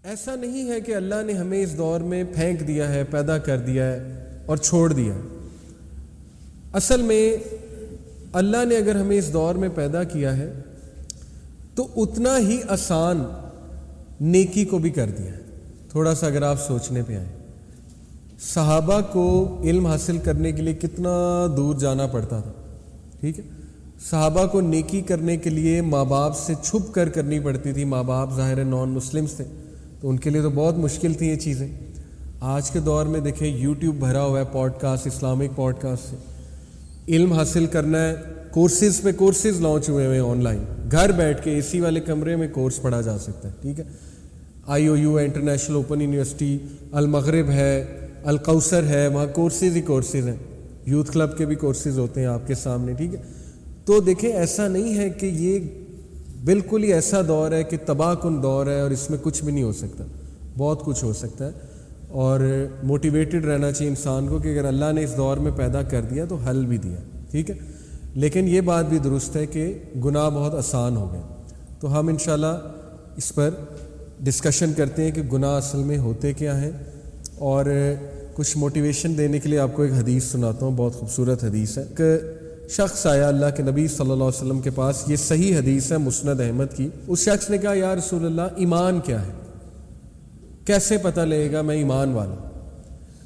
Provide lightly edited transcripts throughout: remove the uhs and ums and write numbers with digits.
ایسا نہیں ہے کہ اللہ نے ہمیں اس دور میں پھینک دیا ہے، پیدا کر دیا ہے اور چھوڑ دیا ہے۔ اصل میں اللہ نے اگر ہمیں اس دور میں پیدا کیا ہے تو اتنا ہی آسان نیکی کو بھی کر دیا ہے۔ تھوڑا سا اگر آپ سوچنے پہ آئیں، صحابہ کو علم حاصل کرنے کے لیے کتنا دور جانا پڑتا تھا، ٹھیک ہے۔ صحابہ کو نیکی کرنے کے لیے ماں باپ سے چھپ کر کرنی پڑتی تھی۔ ماں باپ ظاہر نان مسلمس تھے تو ان کے لیے تو بہت مشکل تھی یہ چیزیں۔ آج کے دور میں دیکھیں یوٹیوب بھرا ہوا ہے podcast, Islamic podcast سے علم حاصل کرنا ہے۔ کورسز پہ کورسز لانچ ہوئے ہوئے آن لائن، گھر بیٹھ کے اے سی والے کمرے میں کورس پڑھا جا سکتا ہے، ٹھیک ہے۔ IOU ہے، انٹرنیشنل اوپن یونیورسٹی، المغرب ہے، الکوثر ہے، وہاں کورسز ہی کورسز ہیں۔ یوتھ کلب کے بھی کورسز ہوتے ہیں آپ کے سامنے، ٹھیک ہے۔ تو دیکھیں ایسا نہیں ہے کہ یہ بالکل ہی ایسا دور ہے کہ تباہ کن دور ہے اور اس میں کچھ بھی نہیں ہو سکتا، بہت کچھ ہو سکتا ہے۔ اور موٹیویٹڈ رہنا چاہیے انسان کو کہ اگر اللہ نے اس دور میں پیدا کر دیا تو حل بھی دیا، ٹھیک ہے۔ لیکن یہ بات بھی درست ہے کہ گناہ بہت آسان ہو گئے، تو ہم انشاءاللہ اس پر ڈسکشن کرتے ہیں کہ گناہ اصل میں ہوتے کیا ہیں، اور کچھ موٹیویشن دینے کے لیے آپ کو ایک حدیث سناتا ہوں، بہت خوبصورت حدیث ہے۔ کہ شخص آیا اللہ کے نبی صلی اللہ علیہ وسلم کے پاس، یہ صحیح حدیث ہے مسند احمد کی۔ اس شخص نے کہا یا رسول اللہ ایمان کیا ہے، کیسے پتہ لگے گا میں ایمان والا ہوں؟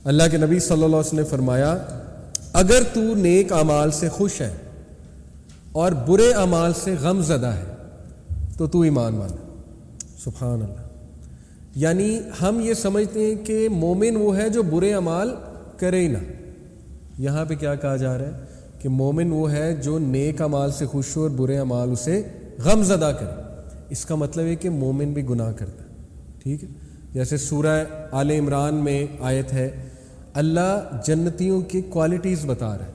اللہ کے نبی صلی اللہ علیہ وسلم نے فرمایا اگر تو نیک اعمال سے خوش ہے اور برے اعمال سے غم زدہ ہے تو تو ایمان والا ہے۔ سبحان اللہ۔ یعنی ہم یہ سمجھتے ہیں کہ مومن وہ ہے جو برے اعمال کرے ہی نہ، یہاں پہ کیا کہا جا رہا ہے کہ مومن وہ ہے جو نیک اعمال سے خوش ہو اور برے اعمال اسے غم زدہ کرے۔ اس کا مطلب ہے کہ مومن بھی گناہ کرتا ہے، ٹھیک ہے۔ جیسے سورہ آل عمران میں آیت ہے، اللہ جنتیوں کی کوالٹیز بتا رہا ہے۔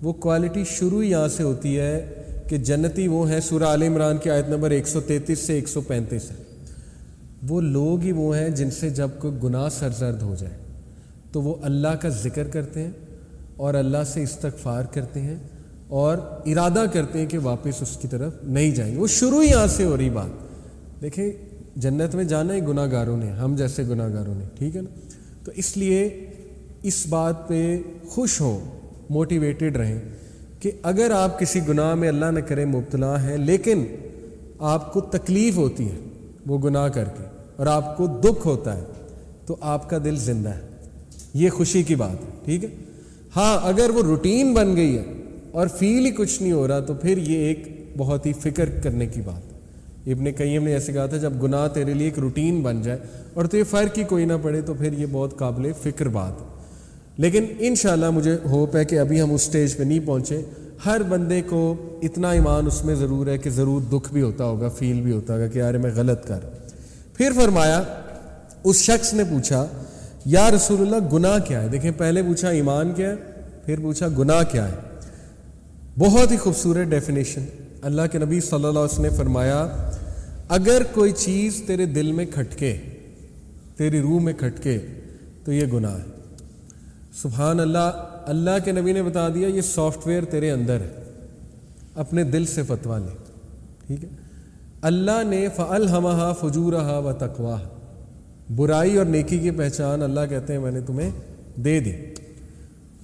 وہ کوالٹی شروع یہاں سے ہوتی ہے کہ جنتی وہ ہیں، سورہ آل عمران کی آیت نمبر 133 سے 135 ہے، وہ لوگ ہی وہ ہیں جن سے جب کوئی گناہ سرزد ہو جائے تو وہ اللہ کا ذکر کرتے ہیں اور اللہ سے استغفار کرتے ہیں اور ارادہ کرتے ہیں کہ واپس اس کی طرف نہیں جائیں گے۔ وہ شروع یہاں سے ہو رہی بات۔ دیکھیں جنت میں جانا ہی گناہ گاروں نے، ہم جیسے گناہ گاروں نے، ٹھیک ہے نا۔ تو اس لیے اس بات پہ خوش ہوں، موٹیویٹڈ رہیں کہ اگر آپ کسی گناہ میں اللہ نہ کرے مبتلا ہیں لیکن آپ کو تکلیف ہوتی ہے وہ گناہ کر کے اور آپ کو دکھ ہوتا ہے تو آپ کا دل زندہ ہے، یہ خوشی کی بات ہے، ٹھیک ہے۔ ہاں اگر وہ روٹین بن گئی ہے اور فیل ہی کچھ نہیں ہو رہا تو پھر یہ ایک بہت ہی فکر کرنے کی بات ہے۔ ابن قیم نے ایسے کہا تھا جب گناہ تیرے لیے ایک روٹین بن جائے اور تو یہ فرق ہی کوئی نہ پڑے تو پھر یہ بہت قابل فکر بات ہے۔ لیکن انشاءاللہ مجھے ہوپ ہے کہ ابھی ہم اس سٹیج پہ نہیں پہنچے۔ ہر بندے کو اتنا ایمان اس میں ضرور ہے کہ ضرور دکھ بھی ہوتا ہوگا، فیل بھی ہوتا ہوگا کہ یار میں غلط کر۔ پھر فرمایا اس شخص نے پوچھا یا رسول اللہ گناہ کیا ہے؟ دیکھیں پہلے پوچھا ایمان کیا ہے، پھر پوچھا گناہ کیا ہے۔ بہت ہی خوبصورت ڈیفینیشن۔ اللہ کے نبی صلی اللہ علیہ وسلم نے فرمایا اگر کوئی چیز تیرے دل میں کھٹکے، تیری روح میں کھٹکے تو یہ گناہ ہے۔ سبحان اللہ۔ اللہ کے نبی نے بتا دیا یہ سافٹ ویئر تیرے اندر ہے، اپنے دل سے فتویٰ لے، ٹھیک ہے۔ اللہ نے فَأَلْهَمَهَا فُجُورَهَا وَتَقْوَاهَا، برائی اور نیکی کی پہچان اللہ کہتے ہیں میں نے تمہیں دے دی،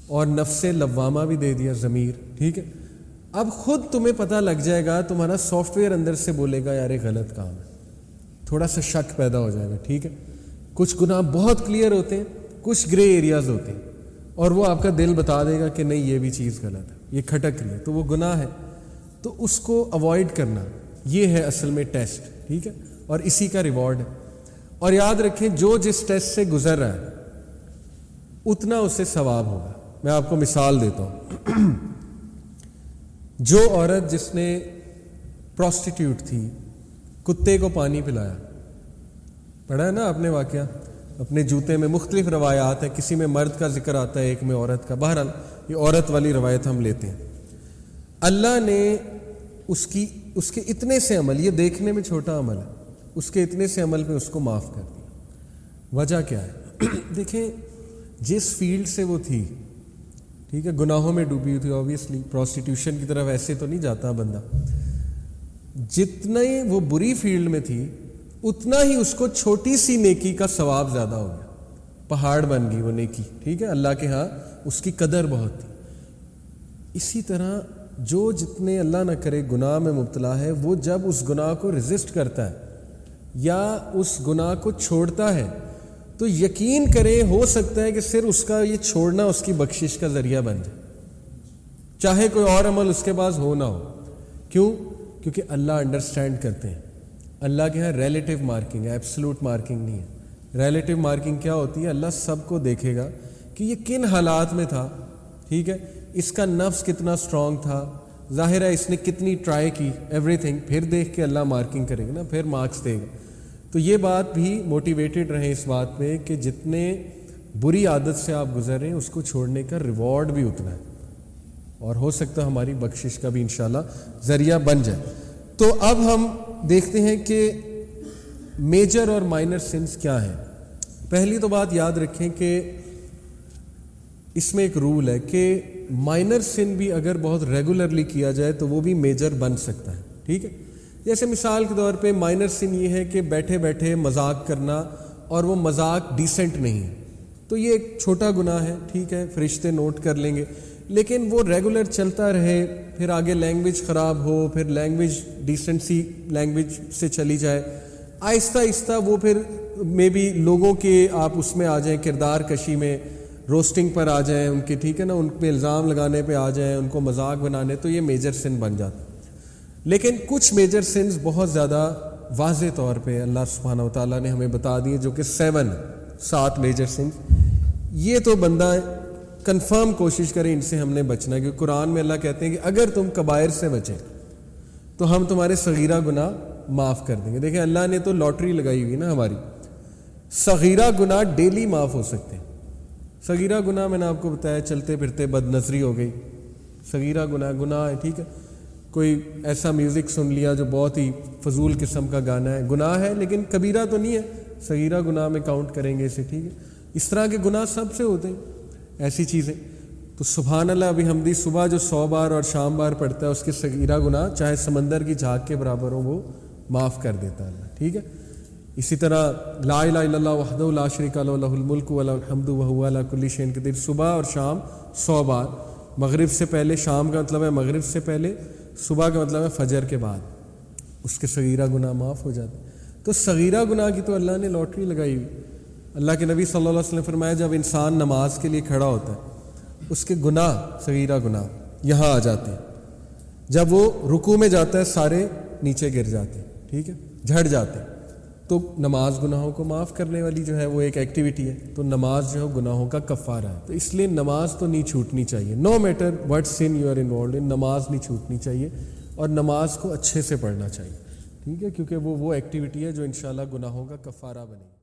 اور نفس لوامہ بھی دے دیا، ضمیر، ٹھیک ہے۔ اب خود تمہیں پتہ لگ جائے گا، تمہارا سافٹ ویئر اندر سے بولے گا یار یہ غلط کام ہے، تھوڑا سا شک پیدا ہو جائے گا، ٹھیک ہے۔ کچھ گناہ بہت کلیئر ہوتے ہیں، کچھ گرے ایریاز ہوتے ہیں، اور وہ آپ کا دل بتا دے گا کہ نہیں یہ بھی چیز غلط ہے، یہ کھٹک رہی ہے تو وہ گناہ ہے۔ تو اس کو اوائڈ کرنا یہ ہے اصل میں ٹیسٹ، ٹھیک ہے، اور اسی کا ریوارڈ ہے۔ اور یاد رکھیں جو جس ٹیسٹ سے گزر رہا ہے اتنا اسے ثواب ہوگا۔ میں آپ کو مثال دیتا ہوں۔ جو عورت جس نے پروسٹیٹیوٹ تھی، کتے کو پانی پلایا، پڑھا ہے نا آپ نے واقعہ اپنے جوتے میں، مختلف روایات ہیں، کسی میں مرد کا ذکر آتا ہے، ایک میں عورت کا، بہرحال یہ عورت والی روایت ہم لیتے ہیں۔ اللہ نے اس کے اتنے سے عمل، یہ دیکھنے میں چھوٹا عمل ہے، اس کے اتنے سے عمل پہ اس کو معاف کر دیا۔ وجہ کیا ہے؟ دیکھیں جس فیلڈ سے وہ تھی، ٹھیک ہے، گناہوں میں ڈوبی ہوئی تھی، اوبویسلی پروسٹیٹیوشن کی طرف ایسے تو نہیں جاتا بندہ، جتنے وہ بری فیلڈ میں تھی اتنا ہی اس کو چھوٹی سی نیکی کا ثواب زیادہ ہو گیا, پہاڑ بن گئی وہ نیکی, ٹھیک ہے, اللہ کے ہاں اس کی قدر بہت تھی. اسی طرح جو جتنے اللہ نہ کرے گناہ میں مبتلا ہے, وہ جب اس گناہ کو ریزسٹ کرتا ہے یا اس گناہ کو چھوڑتا ہے تو یقین کریں ہو سکتا ہے کہ صرف اس کا یہ چھوڑنا اس کی بخشش کا ذریعہ بن جائے, چاہے کوئی اور عمل اس کے پاس ہو نہ ہو. کیوں؟ کیونکہ اللہ انڈرسٹینڈ کرتے ہیں. اللہ کے ہاں ریلیٹیو مارکنگ ہے, ایبسلوٹ مارکنگ نہیں ہے. ریلیٹیو مارکنگ کیا ہوتی ہے؟ اللہ سب کو دیکھے گا کہ یہ کن حالات میں تھا, ٹھیک ہے, اس کا نفس کتنا اسٹرانگ تھا, ظاہر ہے اس نے کتنی ٹرائی کی, ایوری تھنگ, پھر دیکھ کے اللہ مارکنگ کرے گا نا, پھر مارکس دے گا. تو یہ بات بھی موٹیویٹڈ رہیں اس بات پہ کہ جتنے بری عادت سے آپ گزر رہے ہیں اس کو چھوڑنے کا ریوارڈ بھی اتنا ہے, اور ہو سکتا ہے ہماری بخشش کا بھی انشاءاللہ ذریعہ بن جائے. تو اب ہم دیکھتے ہیں کہ میجر اور مائنر سنس کیا ہیں. پہلی تو بات یاد رکھیں کہ اس میں ایک رول ہے کہ مائنر سن بھی اگر بہت ریگولرلی کیا جائے تو وہ بھی میجر بن سکتا ہے, ٹھیک ہے. جیسے مثال کے طور پہ مائنر سن یہ ہے کہ بیٹھے بیٹھے مذاق کرنا, اور وہ مذاق ڈیسنٹ نہیں ہے, تو یہ ایک چھوٹا گناہ ہے, ٹھیک ہے, فرشتے نوٹ کر لیں گے. لیکن وہ ریگولر چلتا رہے, پھر آگے لینگویج خراب ہو, پھر لینگویج ڈیسنسی لینگویج سے چلی جائے, آہستہ آہستہ وہ پھر مے بی لوگوں کے آپ اس میں آ جائیں, کردار کشی میں, روسٹنگ پر آ جائیں ان کے, ٹھیک ہے نا, ان پہ الزام لگانے پہ آ جائیں, ان کو مذاق بنانے, تو یہ میجر سن بن جاتا. لیکن کچھ میجر سنز بہت زیادہ واضح طور پہ اللہ سبحانہ و تعالیٰ نے ہمیں بتا دیے, جو کہ 7 میجر سنز. یہ تو بندہ کنفرم کوشش کرے ان سے ہم نے بچنا, کیونکہ قرآن میں اللہ کہتے ہیں کہ اگر تم کبائر سے بچیں تو ہم تمہارے صغیرہ گناہ معاف کر دیں گے. دیکھیں اللہ نے تو لاٹری لگائی ہوئی نا ہماری, صغیرہ گناہ ڈیلی معاف ہو سکتے ہیں. صغیرہ گناہ میں نے آپ کو بتایا, چلتے پھرتے بد نظری ہو گئی, صغیرہ گناہ ہے, ٹھیک ہے. کوئی ایسا میوزک سن لیا جو بہت ہی فضول قسم کا گانا ہے, گناہ ہے لیکن کبیرہ تو نہیں ہے, صغیرہ گناہ میں کاؤنٹ کریں گے اسے, ٹھیک ہے. اس طرح کے گناہ سب سے ہوتے ہیں, ایسی چیزیں. تو سبحان اللہ بحمدہ صبح جو 100 بار اور شام بار پڑھتا ہے اس کے صغیرہ گناہ چاہے سمندر کی جھاگ کے برابر ہو, وہ معاف کر دیتا ہے اللہ, ٹھیک ہے. اسی طرح لا الہ الا اللہ وحدہ لا شریک لہ لہ الملک و لہ الحمد وہو علی کل شیء قدیر, صبح اور شام 100 بار. مغرب سے پہلے, شام کا مطلب ہے مغرب سے پہلے, صبح کا مطلب ہے فجر کے بعد, اس کے صغیرہ گناہ معاف ہو جاتے. تو صغیرہ گناہ کی تو اللہ نے لاٹری لگائی ہوئی. اللہ کے نبی صلی اللہ علیہ وسلم نے فرمایا جب انسان نماز کے لیے کھڑا ہوتا ہے اس کے گناہ, صغیرہ گناہ یہاں آ جاتے ہیں, جب وہ رکوع میں جاتا ہے سارے نیچے گر جاتے ہیں, ٹھیک ہے, جھڑ جاتے ہیں. تو نماز گناہوں کو معاف کرنے والی جو ہے وہ ایک ایکٹیویٹی ہے, تو نماز جو ہے گناہوں کا کفارہ ہے. تو اس لیے نماز تو نہیں چھوٹنی چاہیے, no matter what sin you are involved in, نماز نہیں چھوٹنی چاہیے, اور نماز کو اچھے سے پڑھنا چاہیے, ٹھیک ہے, کیونکہ وہ ایکٹیویٹی ہے جو انشاءاللہ گناہوں کا کفارہ بنے.